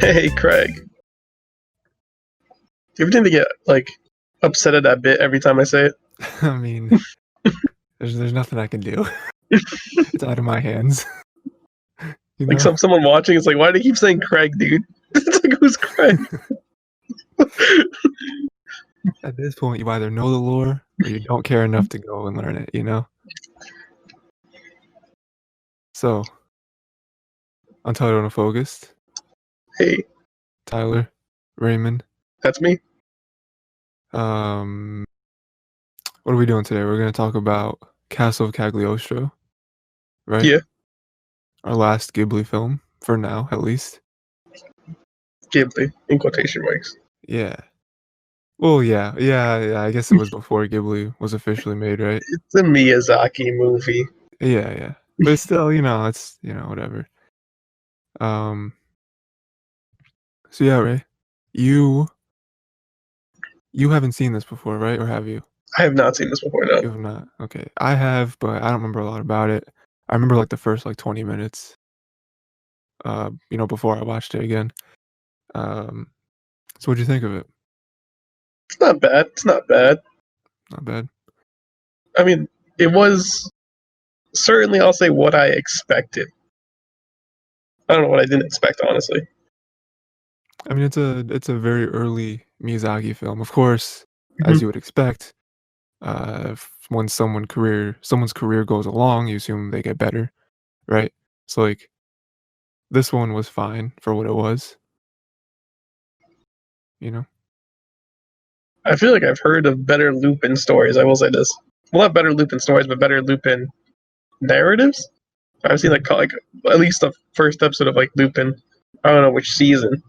Hey, Craig. Do you ever tend to get upset at that bit every time I say it? I mean, there's nothing I can do. It's out of my hands. You know? Someone watching, it's like, why do they keep saying Craig, dude? It's like, who's Craig? At this point, you either know the lore or you don't care enough to go and learn it, you know? So, untitled, unfocused. Hey, Tyler, Raymond. that's me. What are we doing today? We're going to talk about Castle of Cagliostro, right? Yeah. Our last Ghibli film, for now, at least. Ghibli, in quotation marks. Yeah. Well, yeah. I guess it was before Ghibli was officially made, right? It's a Miyazaki movie. Yeah. But it's still, it's, whatever. So yeah, Ray, you haven't seen this before, right? Or have you? I have not seen this before, no. You have not. Okay. I have, but I don't remember a lot about it. I remember the first 20 minutes. Before I watched it again. So what'd you think of it? It's not bad. Not bad. I mean, it was certainly, I'll say, what I expected. I don't know what I didn't expect, honestly. I mean, it's a very early Miyazaki film. Of course, as you would expect, when someone's career goes along, you assume they get better, right? So this one was fine for what it was. I feel like I've heard of better Lupin stories. I will say this. Well, not better Lupin stories, but better Lupin narratives. I've seen at least the first episode of Lupin. I don't know which season.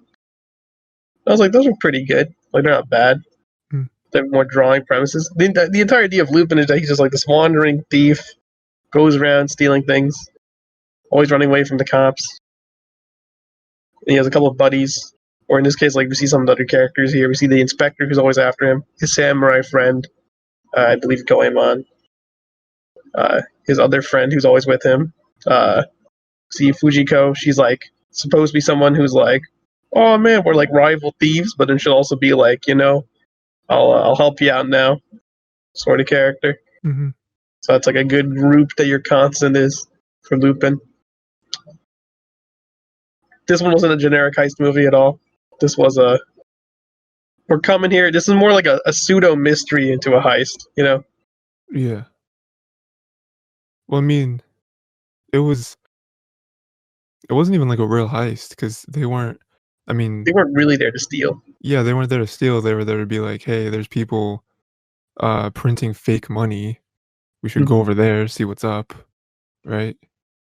I was like, those are pretty good. They're not bad. They have more drawing premises. The entire idea of Lupin is that he's just this wandering thief, goes around stealing things, always running away from the cops. And he has a couple of buddies, or in this case, we see some of the other characters here. We see the inspector who's always after him, his samurai friend, I believe Goemon, his other friend who's always with him. See Fujiko, she's supposed to be someone who's oh man, we're rival thieves, but then she'll also be I'll help you out now, sort of character. Mm-hmm. So it's a good group that your constant is for Lupin. This one wasn't a generic heist movie at all. This was we're coming here. This is more a pseudo mystery into a heist, Yeah. Well, I mean, it wasn't even a real heist because they weren't. I mean, they weren't really there to steal. Yeah, they weren't there to steal. They were there to be hey, there's people printing fake money. We should go over there, see what's up, right?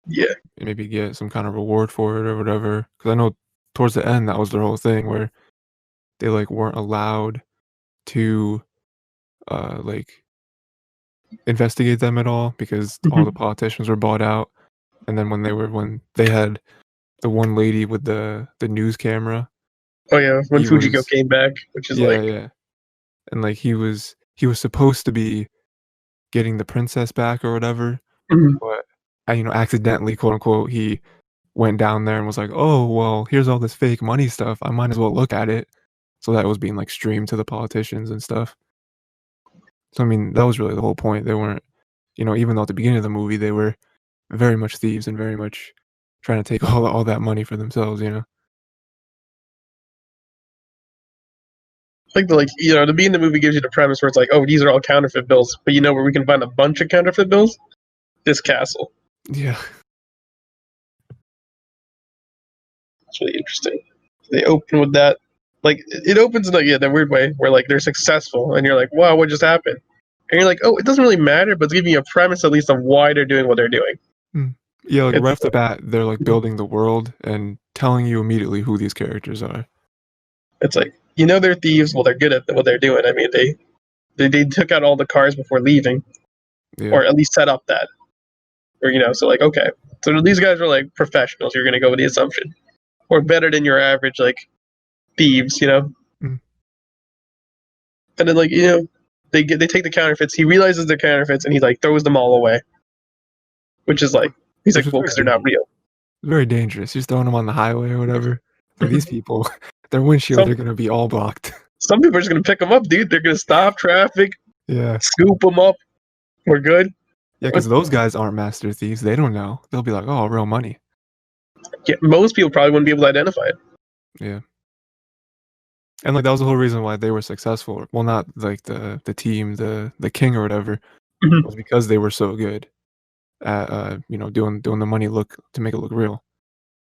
Yeah. And maybe get some kind of reward for it or whatever. Because I know towards the end that was their whole thing where they weren't allowed to investigate them at all because all the politicians were bought out. And then when they had the one lady with the news camera. Oh yeah, when Fujiko came back, which is yeah. And he was supposed to be getting the princess back or whatever, but accidentally, quote unquote, he went down there and was oh well, here's all this fake money stuff. I might as well look at it. So that was being streamed to the politicians and stuff. So I mean, that was really the whole point. They weren't, even though at the beginning of the movie they were very much thieves and very much trying to take all that money for themselves, the beginning of the movie gives you the premise where it's oh, these are all counterfeit bills, but where we can find a bunch of counterfeit bills? This castle. Yeah. It's really interesting. They open with that. It opens in that weird way where they're successful and you're wow, what just happened? And you're oh, it doesn't really matter, but it's giving you a premise at least of why they're doing what they're doing. Yeah, right off the bat, they're building the world and telling you immediately who these characters are. It's they're thieves. Well, they're good at what they're doing. I mean, they took out all the cars before leaving, or at least set up that, or so okay, so these guys are professionals. You're gonna go with the assumption, or better than your average thieves, And then they take the counterfeits. He realizes they're counterfeits, and he throws them all away, which is he's well, because they're not real. It's very dangerous. He's throwing them on the highway or whatever. For these people, their windshields Some are gonna be all blocked. some people are just gonna pick them up, dude. They're gonna stop traffic, Yeah. scoop them up. We're good. Yeah, because those guys aren't master thieves. They don't know. They'll be like, oh, real money. Yeah, most people probably wouldn't be able to identify it. Yeah. And like that was the whole reason why they were successful. Well, not like the team, the king or whatever, Mhm. was because they were so good at doing the money look to make it look real.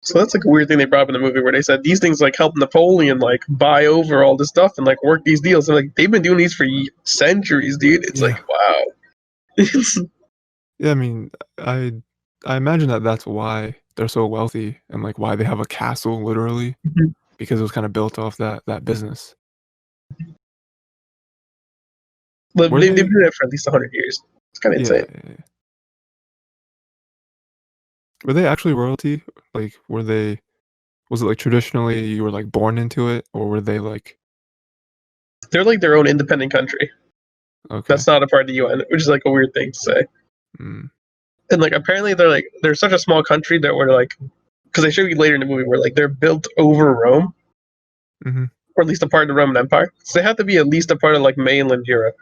So that's like a weird thing they brought up in the movie where they said these things like help Napoleon like buy over all this stuff and like work these deals. And like they've been doing these for centuries, dude. It's Yeah. like wow. Yeah, I mean, I imagine that that's why they're so wealthy and like why they have a castle literally because it was kind of built off that business. But Were they've they? been doing it for at least 100 years. It's kind of Yeah, insane. yeah, yeah. Were they actually royalty? Like, were they? Was it like traditionally you were like born into it, or were they like They're like their own independent country. okay? That's not a part of the UN, which is like a weird thing to say. Mm, And like apparently they're such a small country that we're like because they show you later in the movie where like they're built over Rome hmm or at least a part of the Roman Empire. So they have to be at least a part of like mainland Europe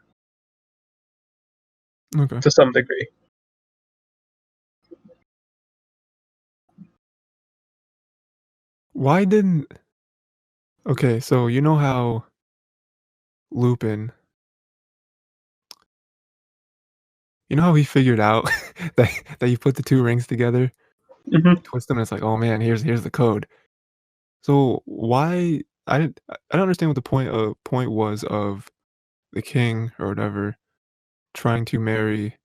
Okay. to some degree. Why didn't? Okay, so you know how Lupin, you know how he figured out that you put the two rings together, Hmm. twist them, and it's like, oh man, here's the code. So why I don't understand what the point was of the king or whatever trying to marry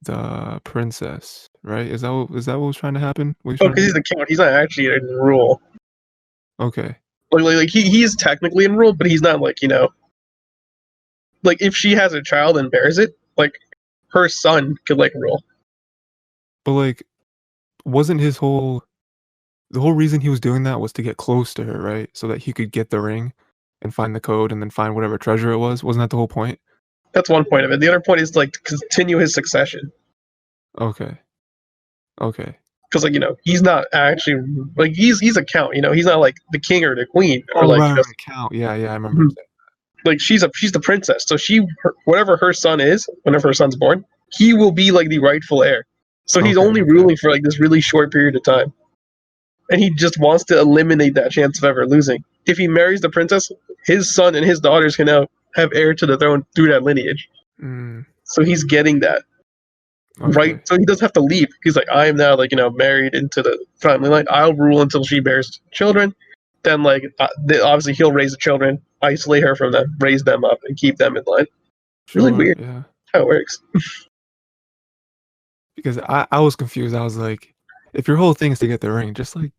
the princess, right? Is that what was trying to happen? What he's Oh, trying to because do? he's the king. He's not actually in rule. Okay. Like he is technically in rule, but he's not like like if she has a child and bears it, like her son could like rule. But like wasn't the whole reason he was doing that was to get close to her, right? So that he could get the ring and find the code and then find whatever treasure it was. Wasn't that the whole point? That's one point of it. The other point is like to continue his succession. Okay. Okay. Because like he's not actually like he's a count. He's not like the king or the queen or Oh, like right, right, count. Yeah, yeah, I remember him saying. like she's the princess. So whatever her son is, whenever her son's born, he will be like the rightful heir. So he's Okay, only okay. ruling for like this really short period of time, and he just wants to eliminate that chance of ever losing. If he marries the princess, his son and his daughters can now have heir to the throne through that lineage. Mm, So he's getting that right. okay. So he doesn't have to leave. He's like, I am now like married into the family line. I'll rule until she bears children. Then like obviously he'll raise the children, isolate her from them, raise them up, and keep them in line. Really Sure, weird yeah. how it works. Because I was confused. I was like, if your whole thing is to get the ring, you just like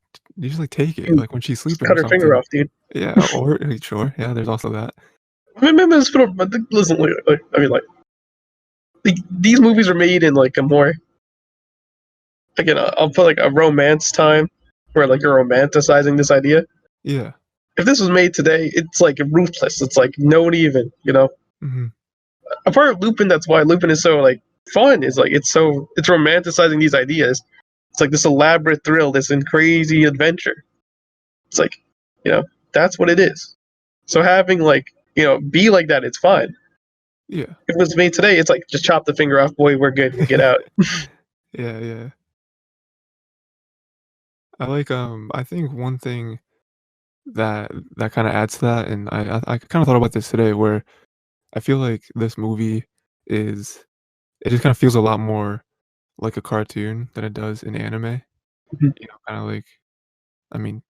take it, like when she's Just sleeping cut or her finger something. off, dude. Yeah, or sure, yeah, there's also that. I mean, listen, I mean, like these movies are made in like a more again. I'll put like a romance time where like you're romanticizing this idea. Yeah. If this was made today, it's like ruthless. It's like no one even. hmm A part of Lupin, that's why Lupin is so like fun. Is like it's romanticizing these ideas. It's like this elaborate thrill, this crazy adventure. It's like that's what it is. So having like be like that, it's fine. Yeah. If it was made today, it's like just chop the finger off, boy, we're good, get out. Yeah, yeah. I think one thing that kind of adds to that, and I kind of thought about this today, where I feel like this movie is it just kind of feels a lot more like a cartoon than it does in anime. Kind of like I mean,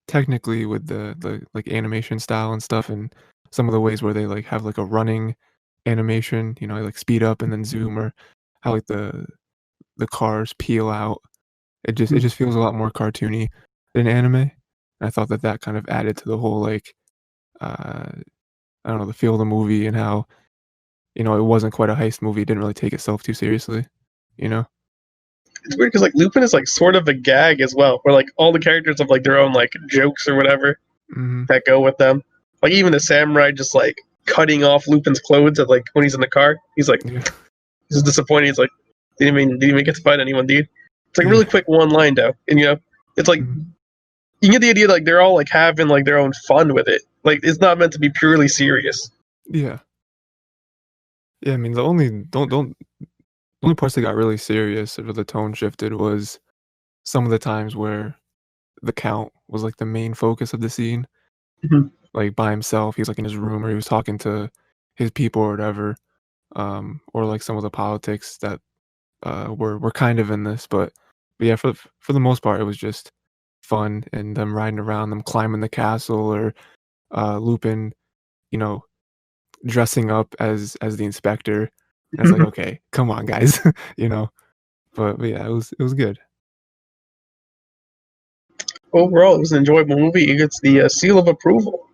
technically with the like animation style and stuff, and some of the ways where they like have like a running animation, like speed up and then zoom, or how like the cars peel out. It just feels a lot more cartoony than anime. And I thought that kind of added to the whole like uh I don't know, the feel of the movie and how it wasn't quite a heist movie. It didn't really take itself too seriously, you know? It's weird because like Lupin is like sort of a gag as well, where like all the characters have like their own like jokes or whatever hmm that go with them. Like even the samurai just like cutting off Lupin's clothes at like when he's in the car. He's like Yeah. he's disappointed. He's like didn't even get to fight anyone, dude. It's like a Yeah. really quick one line though, and it's like Mhm. you get the idea like they're all like having like their own fun with it. Like it's not meant to be purely serious. Yeah. Yeah, I mean the only parts that got really serious or the tone shifted was some of the times where the Count was like the main focus of the scene. Mhm. Like by himself, he's like in his room or he was talking to his people or whatever. Or like some of the politics that were kind of in this, but yeah, for the most part, it was just fun and them riding around, them climbing the castle, or Lupin, you know, dressing up as the inspector. And it's like, okay, come on, guys, you know. But yeah, it was good. Overall, it was an enjoyable movie. It gets the seal of approval.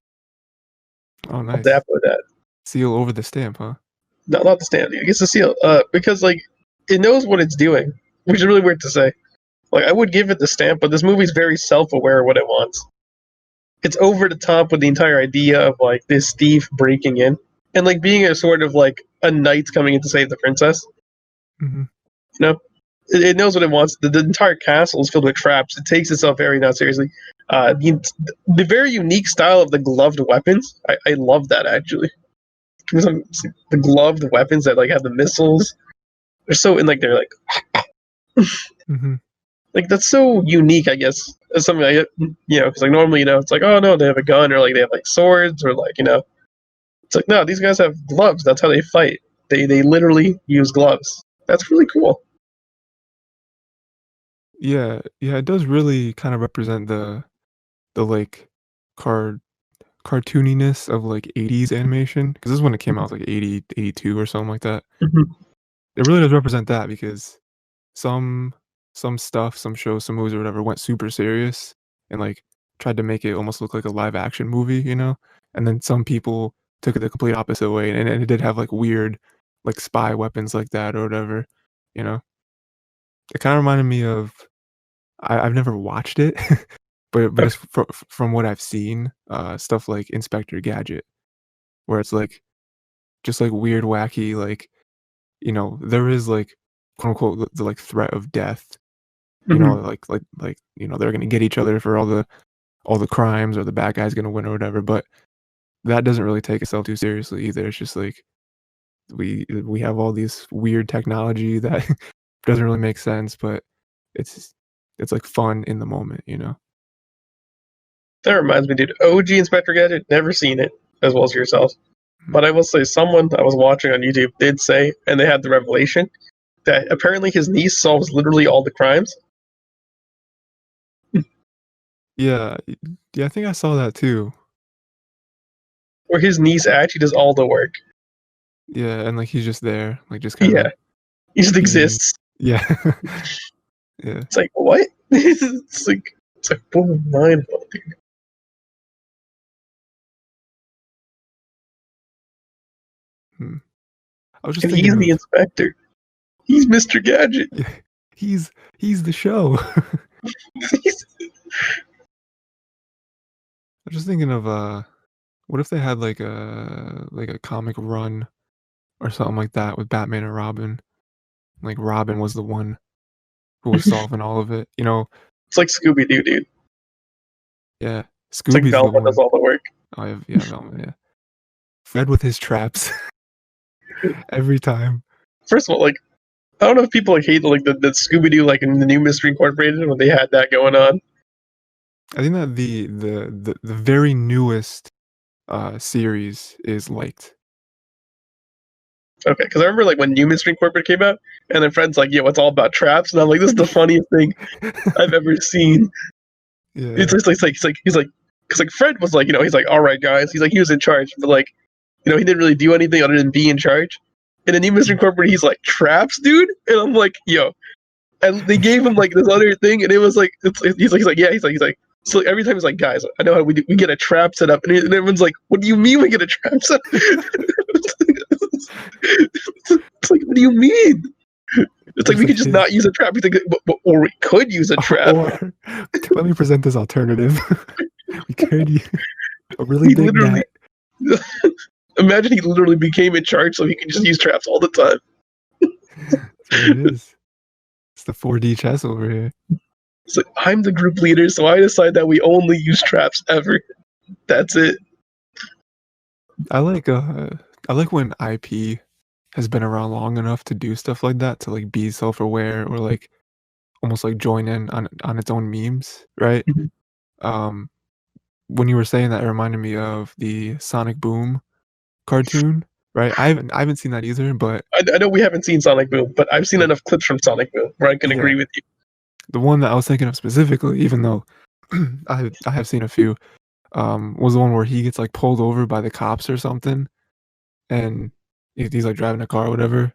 Oh, I'll have to nice. with that. Seal over the stamp, huh? No, not the stamp. It gets the seal. Because like it knows what it's doing, which is really weird to say. Like I would give it the stamp, but this movie's very self-aware of what it wants. It's over the top with the entire idea of like this thief breaking in and like being a sort of like a knight coming in to save the princess. Mm-hmm. You know, it knows what it wants. The entire castle is filled with traps. It takes itself very not seriously. The very unique style of the gloved weapons, I love that actually. The gloved weapons that like have the missiles, they're so and like they're like Mm-hmm. like that's so unique. I guess as something like because like normally it's like oh no they have a gun or like they have like swords or like it's like no these guys have gloves. That's how they fight. They literally use gloves. That's really cool. Yeah, yeah, it does really kind of represent the like card cartooniness of like 80s animation because this is when it came out like 80 82 or something like that. Mhm. It really does represent that because some some stuff, some shows, some movies or whatever went super serious and like tried to make it almost look like a live action movie, you know? And then some people took it the complete opposite way and it did have like weird like spy weapons like that or whatever, you know? It kind of reminded me of I've never watched it, but Okay. it's from what I've seen, stuff like Inspector Gadget, where it's like just like weird, wacky, like there is like quote unquote the like threat of death, Mhm. they're gonna get each other for all the crimes or the bad guy's gonna win or whatever, but that doesn't really take itself too seriously either. It's just like we have all these weird technology that doesn't really make sense, but it's it's like fun in the moment, you know? That reminds me, dude. OG Inspector Gadget, never seen it as well as yourself. Mhm. But I will say, someone I was watching on YouTube did say, and they had the revelation that apparently his niece solves literally all the crimes, Yeah, yeah, I think I saw that too. or his niece actually does all the work. Yeah, and like he's just there, like just kind Yeah, of he just being, exists. yeah, yeah. It's like what? It's like boom, mind blowing. Hmm. I was just And thinking he's the of, inspector. He's Mr. Gadget. yeah, he's the show. I He's- was just thinking of what if they had like a comic run or something like that with Batman and Robin? Like Robin was the one who was solving all of it. You know, it's like Scooby Doo, dude. yeah. It's like Scooby's the Velma does one. all the work. Oh yeah, Velma, yeah. Fred with his traps every time. First of all, like I don't know if people like hate like the Scooby Doo like in the new Mystery Incorporated when they had that going on. I think that the very newest series is liked. Okay, because I remember like when New Mystery Incorporated came out, and then friends like, "Yo, it's all about traps," and I'm like, "This is the funniest thing I've ever seen." It's Yeah. just like he's like, because like Fred was like, he's like, "All right, guys," he's like, he was in charge, but like, he didn't really do anything other than be in charge. And then New Mystery Incorporated, he's like, "Traps, dude," and I'm like, "Yo," and they gave him like this other thing, and it was like, he's like, yeah, he's like. So like, every time he's like, guys, I know how we get a trap set up, and everyone's like, what do you mean we get a trap set? It's like, what do you mean? It's like Just we like could just his not use a trap. He's like, or we could use a trap. or let me present this alternative. We could use a really He big literally net. imagine he literally became in charge, so he can just use traps all the time. That's what it is. It's the 4D chess over here. It's like, I'm the group leader, so I decide that we only use traps ever. That's it. I like when IP has been around long enough to do stuff like that, to like be self-aware or like almost like join in on its own memes, right? Mhm. Um, when you were saying that, it reminded me of the Sonic Boom cartoon, right? I haven't seen that either, but I know we haven't seen Sonic Boom, but I've seen the enough clips from Sonic Boom where I can yeah, agree with you. the one that I was thinking of specifically, even though I have seen a few, was the one where he gets like pulled over by the cops or something, and he's like driving a car or whatever,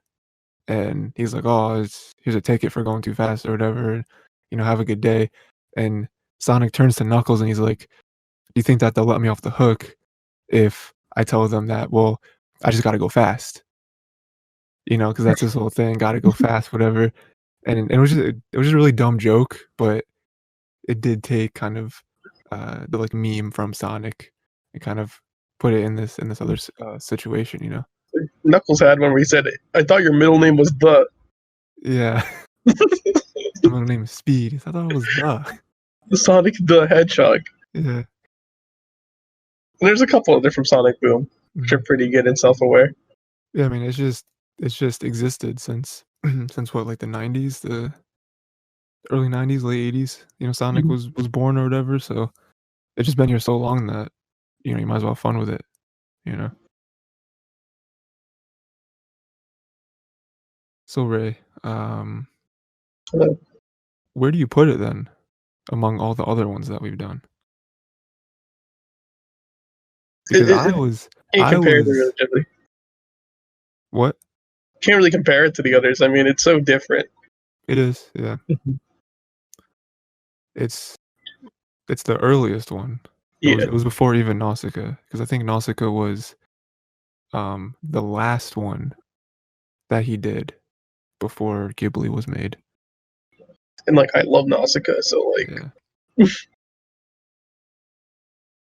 and he's like, "Oh, here's a ticket for going too fast or whatever, and, have a good day." And Sonic turns to Knuckles and he's like, "Do you think that they'll let me off the hook if I tell them that, well, I just gotta go fast?" Because that's his whole thing, gotta go fast, whatever. And it was just a really dumb joke, but it did take kind of, the, like, meme from Sonic and kind of put it in this other situation, you know? Knuckles had one where he said, I thought your middle name was the. Yeah. My middle name is Speed. I thought it was the. Sonic the Hedgehog. Yeah. And there's a couple of different Sonic Boom, which are Mhm. pretty good and self aware. Yeah, I mean, it's just existed since since what, like, the '90s, the early '90s, late '80s, Sonic was born or whatever, so it's just been here so long that, you might as well have fun with it, you know? So, Ray, where do you put it then among all the other ones that we've done? Because It can't I compare to was relatively. what? Can't really compare it to the others. I mean, it's so different. It is, yeah. It's it's the earliest one. Yeah. It was before even Nausicaa, because I think Nausicaa was, the last one that he did before Ghibli was made. And like, I love Nausicaa, so like, Yeah.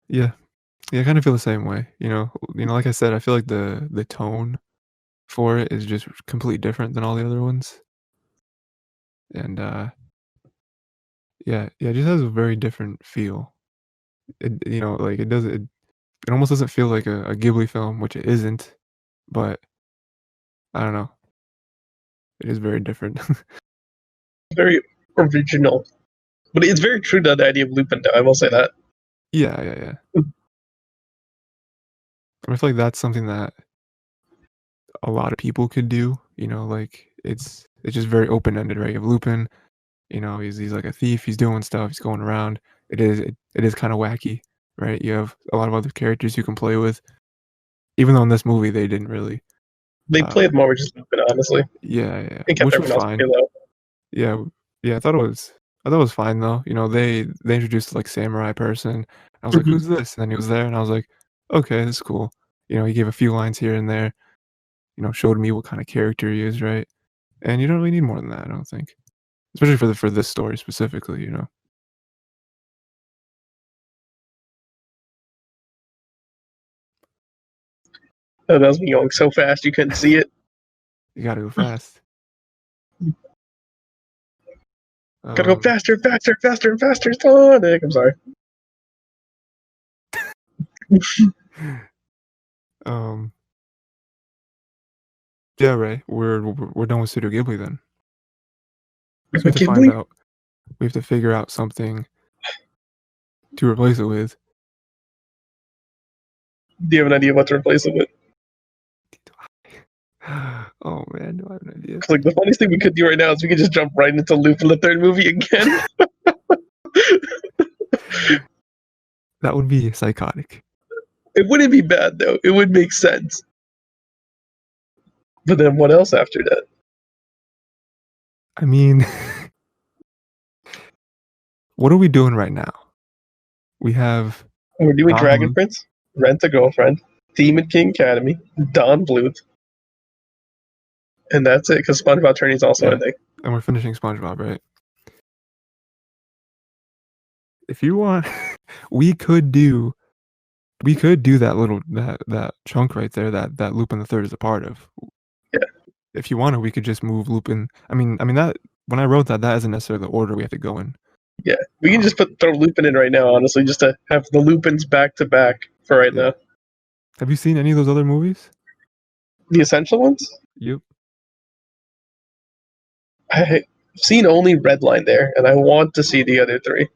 Yeah. Yeah, I kinda feel the same way, like I said, I feel like the tone for it is just completely different than all the other ones, and, yeah, it just has a very different feel. Like, it almost doesn't feel like a Ghibli film, which it isn't, but I don't know. It is very different. very original. But it's very true to the idea of Lupin, though. I will say that. Yeah, yeah, yeah. I feel like that's something that a lot of people could do, like, it's just very open-ended, right? You have Lupin, he's like a thief, he's doing stuff, he's going around. It is kinda wacky, right? You have a lot of other characters you can play with, even though in this movie they didn't really, They uh played more with just Lupin, honestly. yeah, yeah, They kept which was everyone else fine. pretty low. Yeah, yeah, I thought it was fine though. They introduced like samurai person. I was like, Mhm. "Who's this?" And then he was there, and I was like, "Okay, this is cool." He gave a few lines here and there. Showed me what kind of character he is, right? And you don't really need more than that, I don't think, especially for this story specifically. That was me going so fast you couldn't see it. You gotta go fast. Gotta go Um, faster, faster, faster, and faster. Sonic. I'm sorry. um, yeah, Ray, we're done with Studio Ghibli then. So we have to find Ghibli? out. We have to figure out something to replace it with. Do you have an idea what to replace it with? Oh man, do I have an idea? 'Cause, like, the funniest thing we could do right now is we could just jump right into Lupin the third movie again. That would be psychotic. It wouldn't be bad though. It would make sense. But then what else after that? I mean, what are we doing right now? We have We're doing Don Dragon Bluth. Prince, Rent a Girlfriend, Demon King Academy, Don Bluth, and that's it. Because SpongeBob Attorney is also Yeah, ending. and we're finishing SpongeBob, right? If you want, we could do that chunk right there that Lupin the Third is a part of. Yeah. If you wanted, we could just move Lupin. I mean that when I wrote that isn't necessarily the order we have to go in. Yeah, we can just throw Lupin in right now, honestly, just to have the Lupins back to back for right now. Have you seen any of those other movies? The essential ones? Yep. I've seen only Redline there, and I want to see the other three.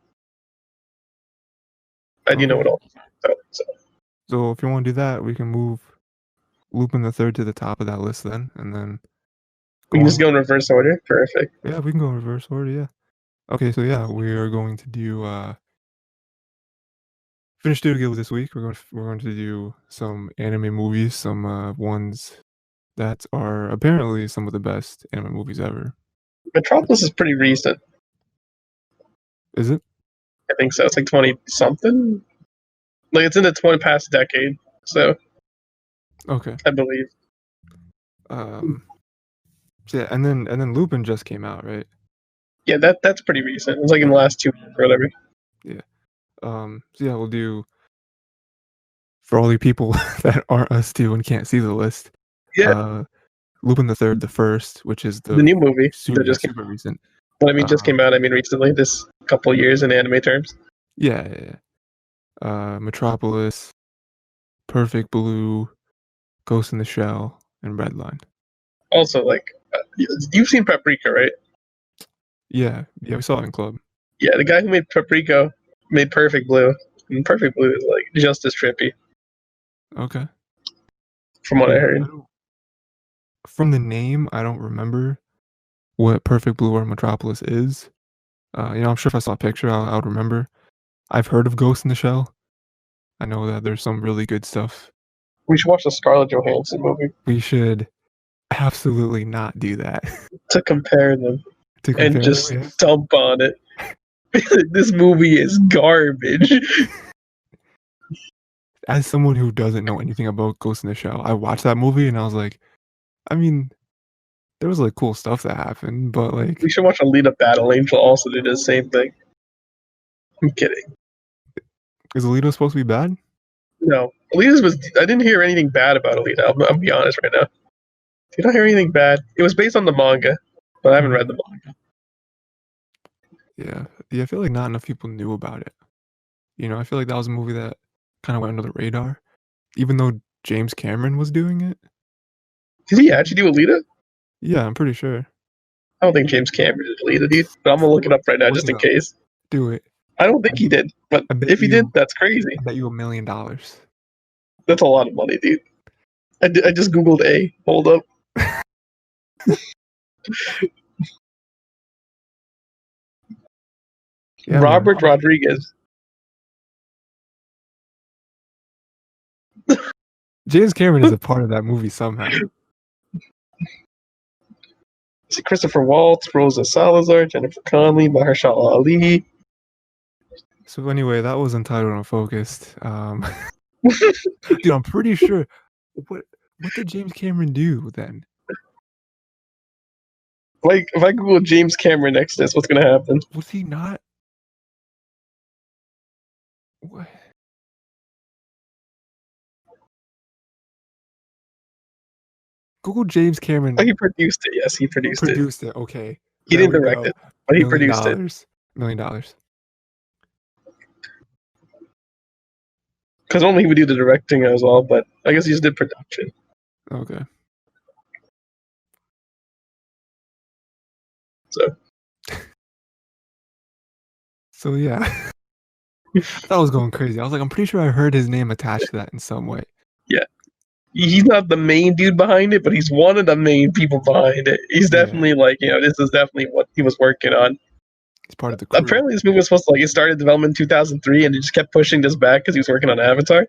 I do know it all. So if you want to do that, we can move Lupin the Third to the top of that list then, and then we can just go in reverse order. Perfect. Yeah, we can go in reverse order. Yeah. Okay, so yeah, we are going to do finish studio this week. We're going to do some anime movies, some ones that are apparently some of the best anime movies ever. Metropolis is pretty recent. Is it? I think so. It's like 20 something. Like it's in the past decade. So. Okay. I believe. So yeah, and then Lupin just came out, right? Yeah, that's pretty recent. It's like in the last 2 years or whatever. Yeah. So yeah, we'll do for all you people that aren't us two and can't see the list. Yeah. Lupin the Third, the first, which is the new movie super recent. But I mean, just came out. I mean, recently, this couple years in anime terms. Yeah. Metropolis, Perfect Blue, Ghost in the Shell, and Redline. Also, like, you've seen Paprika, right? Yeah, we saw it in club. Yeah, the guy who made Paprika made Perfect Blue, and Perfect Blue is like just as trippy. Okay. From what I heard. From the name, I don't remember what Perfect Blue or Metropolis is. I'm sure if I saw a picture, I would remember. I've heard of Ghost in the Shell. I know that there's some really good stuff. We should watch the Scarlett Johansson movie. We should absolutely not do that. To compare them. And just dump on it. This movie is garbage. As someone who doesn't know anything about Ghost in the Shell, I watched that movie and I was like, I mean, there was like cool stuff that happened, but like we should watch Alita Battle Angel also do the same thing. I'm kidding. Is Alita supposed to be bad? No. Alita's was I didn't hear anything bad about Alita, I'll be honest right now. Did I hear anything bad? It was based on the manga, but I haven't read the manga. Yeah, I feel like not enough people knew about it. I feel like that was a movie that kind of went under the radar, even though James Cameron was doing it. Did he actually do Alita? Yeah, I'm pretty sure. I don't think James Cameron did Alita, dude. But I'm gonna look it up right now just in case. Do it. I don't think he did, but if he did, that's crazy. I bet you $1 million. That's a lot of money, dude. I just googled A. Hold up. Yeah, Robert Rodriguez. James Cameron is a part of that movie somehow. See Christopher Waltz, Rosa Salazar, Jennifer Connelly, Mahershala Ali. So anyway, that was untitled, unfocused. Dude, I'm pretty sure. What did James Cameron do then? Like, if I Google James Cameron next to this, what's gonna happen? Was he not? What? Google James Cameron. Oh, he produced it. Yes, he produced it. Okay. He didn't direct it, but he produced it. $1 million. Because only he would do the directing as well, but I guess he just did production. Okay. So yeah. That was going crazy. I was like, I'm pretty sure I heard his name attached to that in some way. Yeah. He's not the main dude behind it, but he's one of the main people behind it. He's definitely this is definitely what he was working on. He's part of the crew. Apparently this movie was supposed to it started development in 2003 and it just kept pushing this back because he was working on Avatar.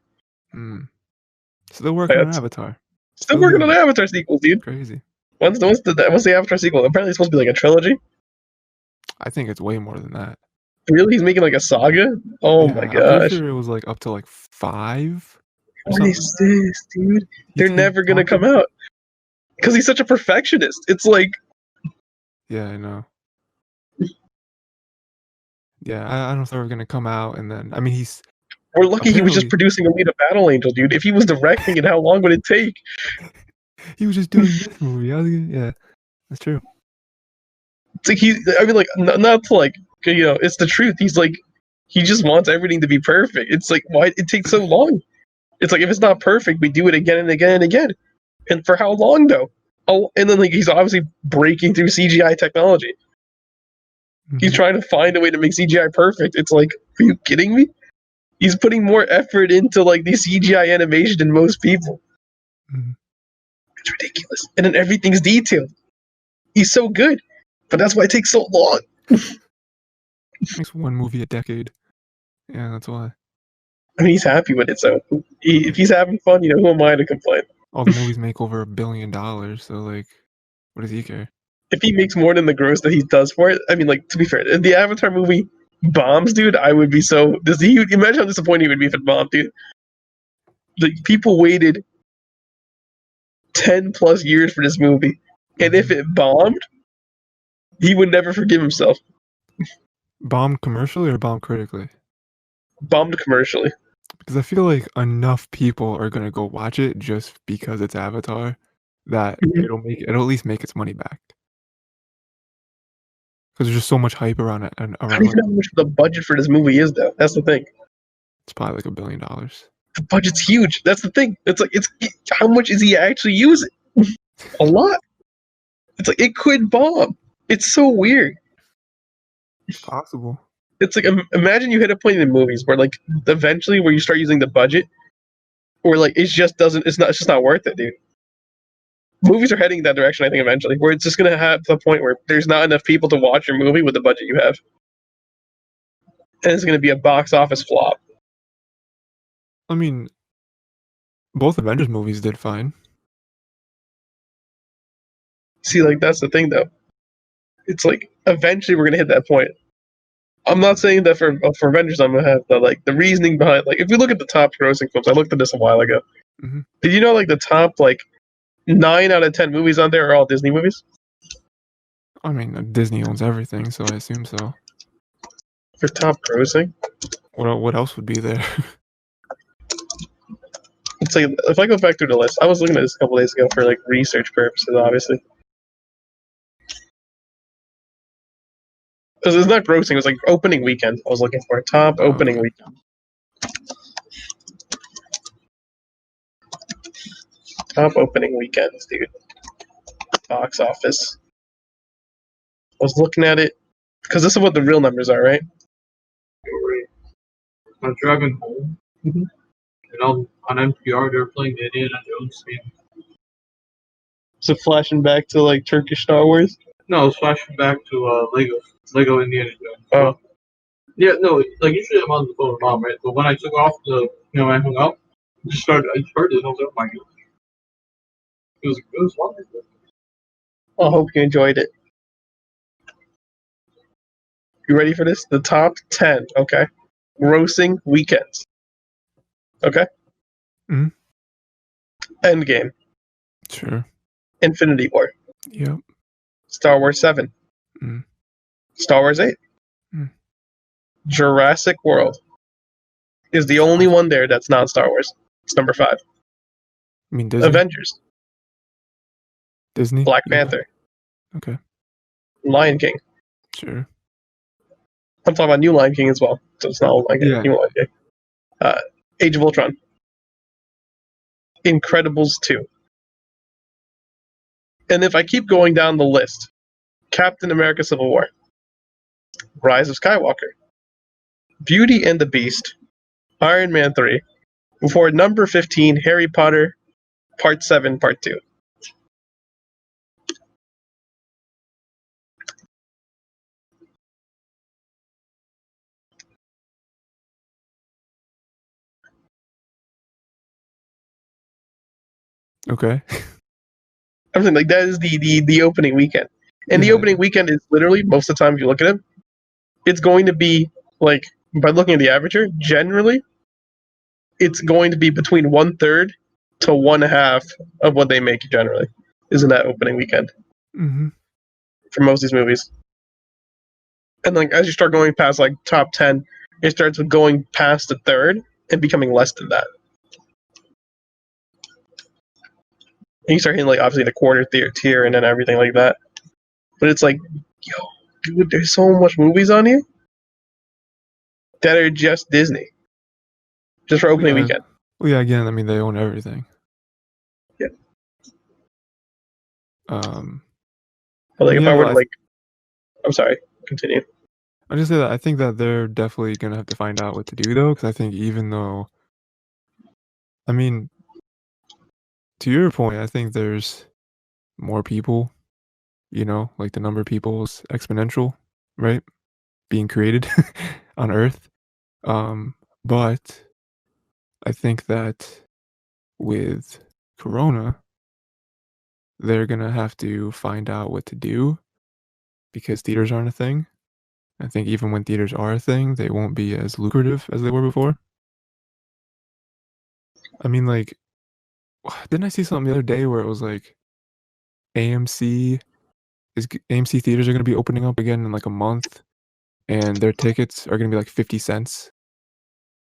Still working on Avatar. Still working on Avatar sequels, dude. Crazy. What's the Avatar sequel? Apparently it's supposed to be like a trilogy. I think it's way more than that. Really? He's making like a saga? Oh my gosh. I'm pretty sure it was like up to like 5. What is this, dude? They're never gonna come out. Because he's such a perfectionist. It's like... Yeah, I know. Yeah, I don't know if they were gonna come out and then... I mean, he's... We're lucky he was just producing Alita Battle Angel, dude. If he was directing it, how long would it take? He was just doing this movie. Yeah, that's true. It's like not to You know, it's the truth. He's like, he just wants everything to be perfect. It's like, why it takes so long? It's like, if it's not perfect, we do it again and again and again. And for how long though? Oh, and then like he's obviously breaking through CGI technology. He's trying to find a way to make CGI perfect. It's like, are you kidding me? He's putting more effort into like the CGI animation than most people. It's ridiculous. And then everything's detailed. He's so good, but that's why it takes so long. Makes one movie a decade. Yeah, that's why. I mean, he's happy with it, so if he's having fun, you know, who am I to complain? All the movies make over $1 billion, so like, what does he care? If he makes more than the gross that he does for it, I mean, like, to be fair, if the Avatar movie bombs, dude, I would be so. Imagine how disappointed he would be if it bombed, dude. Like, people waited 10 plus years for this movie, and if it bombed, he would never forgive himself. Bombed commercially or bombed critically? Bombed commercially. Because I feel like enough people are gonna go watch it just because it's Avatar that it'll at least make its money back. Because there's just so much hype around it. And I don't even know how much the budget for this movie is, though. That's the thing. It's probably like $1 billion. The budget's huge. That's the thing. It's like how much is he actually using? A lot. It's like it could bomb. It's so weird. It's possible. It's like imagine you hit a point in movies where like eventually where you start using the budget, or like it's just not worth it, dude. Movies are heading in that direction, I think, eventually, where it's just gonna have the point where there's not enough people to watch your movie with the budget you have, and it's gonna be a box office flop. I mean, both Avengers movies did fine. See, like that's the thing, though. It's like eventually we're gonna hit that point. I'm not saying that for Avengers I'm gonna have the reasoning behind, like, if you look at the top grossing films, I looked at this a while ago. Did you know like the top like 9 out of 10 movies on there are all Disney movies? I mean, Disney owns everything, so I assume so. For top grossing? What else would be there? It's like, if I go back through the list, I was looking at this a couple days ago for like research purposes, obviously. It's not grossing, it was like opening weekend. I was looking for a top opening weekend. Top opening weekends, dude. Box office. I was looking at it because this is what the real numbers are, right? I'm driving home, and on NPR they're playing the Indiana Jones theme. Is it flashing back to like Turkish Star Wars? No, it's flashing back to Lego Indiana Jones. Oh. Yeah, no, like usually I'm on the phone with mom, right? But when I took off when I hung up, I heard it, and I was like, oh my god. It was wonderful. I hope you enjoyed it. You ready for this? The top 10, okay? Grossing weekends. Okay? Endgame. Sure. Infinity War. Yep. Star Wars 7. Star Wars 8. Jurassic World is the only one there that's not Star Wars. It's number 5. I mean, Disney? Avengers. Disney? Black Panther. Okay. Lion King. Sure. I'm talking about New Lion King as well, so it's not like New Lion King. Age of Ultron. Incredibles 2. And if I keep going down the list, Captain America Civil War. Rise of Skywalker. Beauty and the Beast. Iron Man 3. Before number 15, Harry Potter Part 7, Part 2. Okay. I'm saying, like, that is the opening weekend. And the opening weekend is literally, most of the time if you look at it, it's going to be, like, by looking at the averager, generally, it's going to be between 1/3 to 1/2 of what they make generally, is in that opening weekend. For most of these movies. And, like, as you start going past, like, top 10, it starts with going past the third and becoming less than that. And you start hitting, like, obviously the quarter tier and then everything like that. But it's like, yo, dude, there's so much movies on here. that are just Disney, just for opening weekend. Well, yeah. Again, I mean, they own everything. Yeah. But like if I were to I'm sorry. Continue. I just say that I think that they're definitely gonna have to find out what to do though, because I think even though, I mean, to your point, I think there's more people. Like the number of people is exponential, right? Being created on Earth. But I think that with Corona, they're gonna have to find out what to do because theaters aren't a thing. I think even when theaters are a thing, they won't be as lucrative as they were before. I mean, like, didn't I see something the other day where it was like AMC AMC theaters are gonna be opening up again in like a month, and their tickets are gonna be like 50 cents.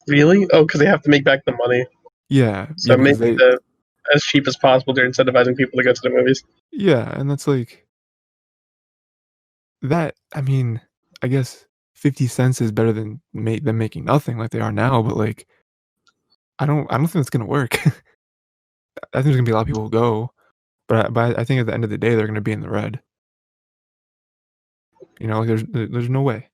Really? Oh, because they have to make back the money. Yeah, So because make it as cheap as possible. They're incentivizing people to go to the movies. Yeah, and that's like that. I mean, I guess 50 cents is better than them making nothing like they are now. But like, I don't think that's gonna work. I think there's gonna be a lot of people who go, but I think at the end of the day, they're gonna be in the red. Like there's no way.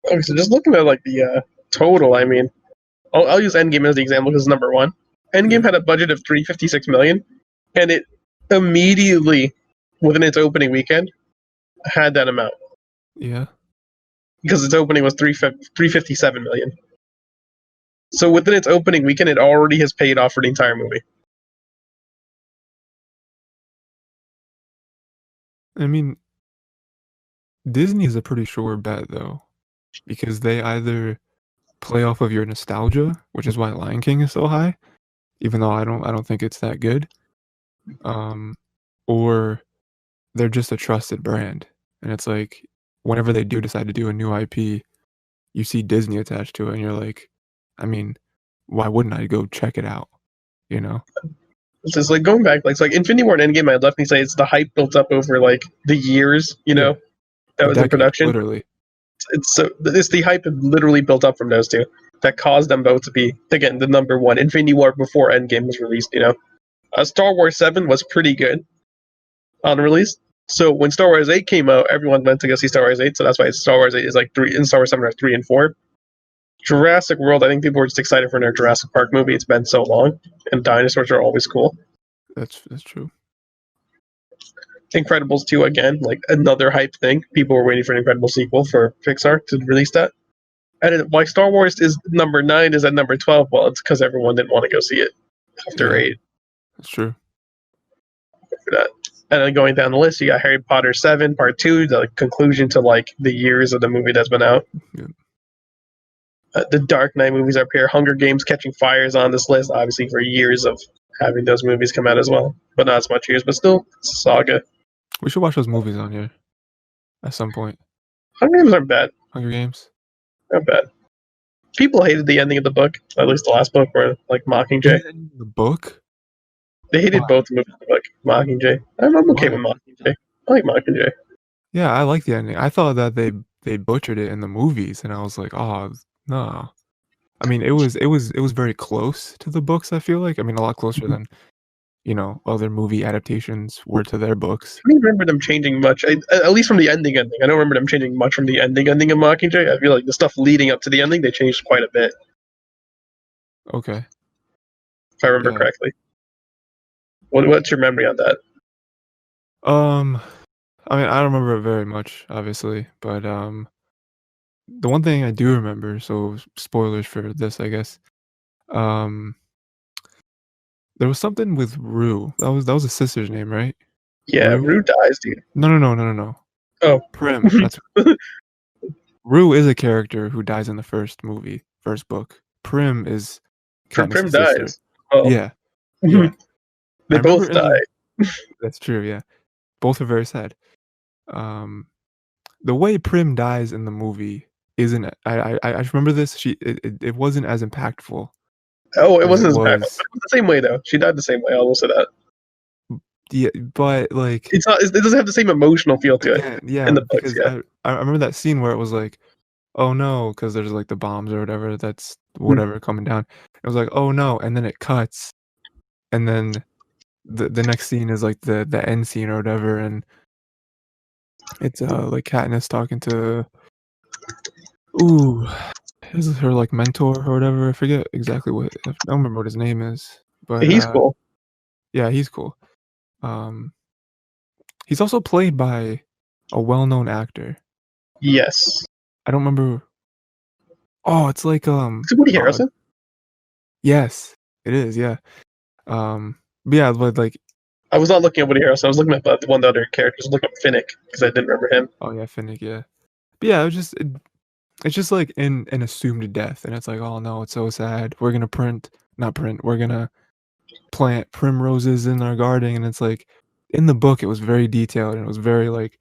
Okay, so just looking at like the total, I mean, I'll use Endgame as the example because it's number one. Endgame had a budget of $356 million, and it immediately, within its opening weekend, had that amount. Yeah. Because its opening was $357 million. So within its opening weekend, it already has paid off for the entire movie. I mean, Disney is a pretty sure bet though, because they either play off of your nostalgia, which is why Lion King is so high, even though I don't think it's that good. Or they're just a trusted brand. And it's like whenever they do decide to do a new IP, you see Disney attached to it and you're like, I mean, why wouldn't I go check it out? It's just like going back, like Infinity War and Endgame, I'd definitely say it's the hype built up over like the years, that was in production. Literally. It's the hype literally built up from those two that caused them both to be, again, the number one. Infinity War before Endgame was released, Star Wars 7 was pretty good on release. So when Star Wars 8 came out, everyone went to go see Star Wars 8, so that's why Star Wars 8 is like 3, and Star Wars 7 are 3 and 4. Jurassic World, I think people were just excited for their Jurassic Park movie. It's been so long, and dinosaurs are always cool. That's true. Incredibles 2, again, like another hype thing. People were waiting for an Incredible sequel for Pixar to release that. And why Star Wars is number 9 is at number 12? Well, it's because everyone didn't want to go see it after 8. That's true. For that. And then going down the list, you got Harry Potter 7, Part 2, the conclusion to like the years of the movie that's been out. Yeah. The Dark Knight movies are up here. Hunger Games, Catching Fire is on this list, obviously for years of having those movies come out as well. But not as much years, but still, it's a saga. We should watch those movies on here at some point. Hunger Games aren't bad. Hunger Games? Not bad. People hated the ending of the book, at least the last book, where like Mockingjay. The book? They hated both the movies, like Mockingjay. I'm okay with Mockingjay. I like Mockingjay. Yeah, I like the ending. I thought that they butchered it in the movies, and I was like, oh no. I mean, it was very close to the books. I feel like, I mean, a lot closer than other movie adaptations were to their books. I don't remember them changing much, at least from the ending. I don't remember them changing much from the ending of Mockingjay. I feel like the stuff leading up to the ending, they changed quite a bit. Okay. If I remember correctly. What's your memory on that? I mean, I don't remember it very much, obviously, but the one thing I do remember, so spoilers for this, I guess. There was something with Rue. That was a sister's name, right? Yeah, Rue dies, dude. No. Oh, Prim. That's Rue is a character who dies in the first book. Prim is Prim dies. Oh. Yeah. They both die. That's true. Yeah, both are very sad. The way Prim dies in the movie isn't. I remember this. It wasn't as impactful. Oh, it wasn't as impactful. It was the same way though. She died the same way. I will say that. Yeah, but like It's not. It doesn't have the same emotional feel to it yeah, in the books. because Yeah. I remember that scene where it was like, oh no, because there's like the bombs or whatever that's whatever coming down. It was like, oh no, and then it cuts, and then the next scene is like the end scene or whatever, and it's like Katniss talking to this is her like mentor or whatever. I forget exactly I don't remember what his name is, but He's cool. yeah, he's cool. He's also played by a well-known actor. Yes. I don't remember. Oh, it's like Is it Woody Harrelson? yes, it is. Yeah. Yeah, but like I was not looking at Woody Harrelson. I was looking at the one of the other characters. I was looking at Finnick because I didn't remember him. oh yeah, Finnick. Yeah. But yeah, it's just like an assumed death, and it's like, oh no, it's so sad. We're gonna we're gonna plant primroses in our garden, and it's like in the book it was very detailed and it was very like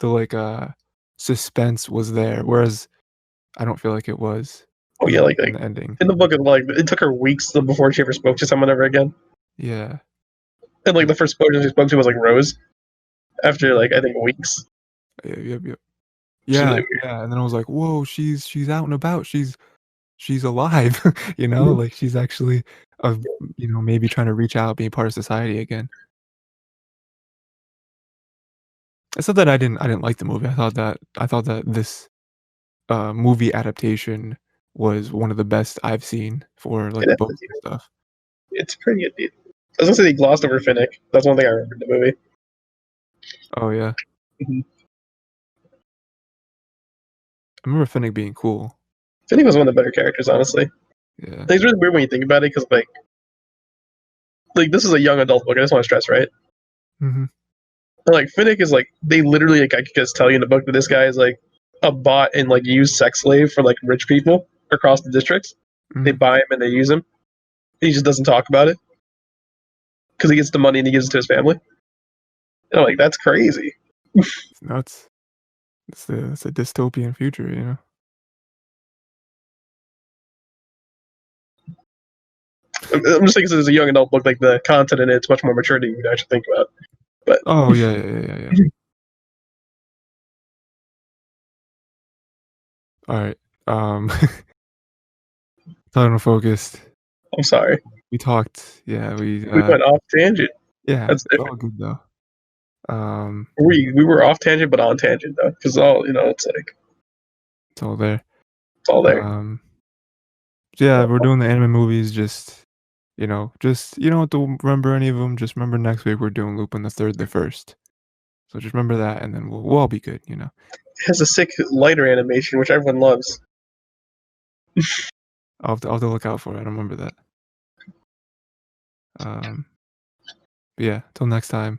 the suspense was there, whereas I don't feel like it was Oh yeah, like in the ending. in the book, it took her weeks before she ever spoke to someone ever again. Yeah. And like the first person she spoke to was like Rose. After like I think weeks. Yep. Which is Yeah, really weird. yeah, and then I was like, whoa, she's out and about. She's alive, you know, like she's actually maybe trying to reach out, being part of society again. It's not that I didn't like the movie. I thought that this movie adaptation was one of the best I've seen for like It books is. and stuff. It's pretty good. I was gonna say they glossed over Finnick. That's one thing I remember in the movie. Oh yeah. Mhm. I remember Finnick being cool. Finnick was one of the better characters, honestly. Yeah. It's really weird when you think about it, because like this is a young adult book. I just want to stress, right? Mm-hmm. And, like Finnick is like they literally like I could just tell you in the book that this guy is like a bought and like used sex slave for like rich people across the districts. Mm-hmm. They buy him and they use him. He just doesn't talk about it because he gets the money and he gives it to his family. And I'm like, that's crazy. It's nuts. It's a dystopian future, you know. I'm just thinking this is a young adult book, like the content in it's much more mature than you would actually think about. But Oh yeah. All right. Unfocused. I'm sorry. We talked. Yeah, we went off tangent. yeah, That's it's all good though. We were off tangent, but on tangent though, because all it's like It's all there. it's all there. Yeah, we're doing the anime movies. Just you don't have to remember any of them. Just remember next week we're doing Lupin the Third, the First. So just remember that, and then we'll all be good. You know. It has a sick lighter animation, which everyone loves. I'll have to look out for it. I don't remember that. But yeah, till next time.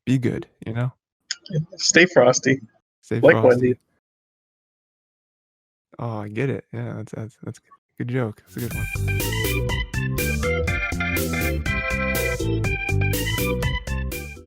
Be good. You know. Stay frosty, Stay like frosty. Wendy. Oh, I get it. Yeah, that's a good joke. That's a good one.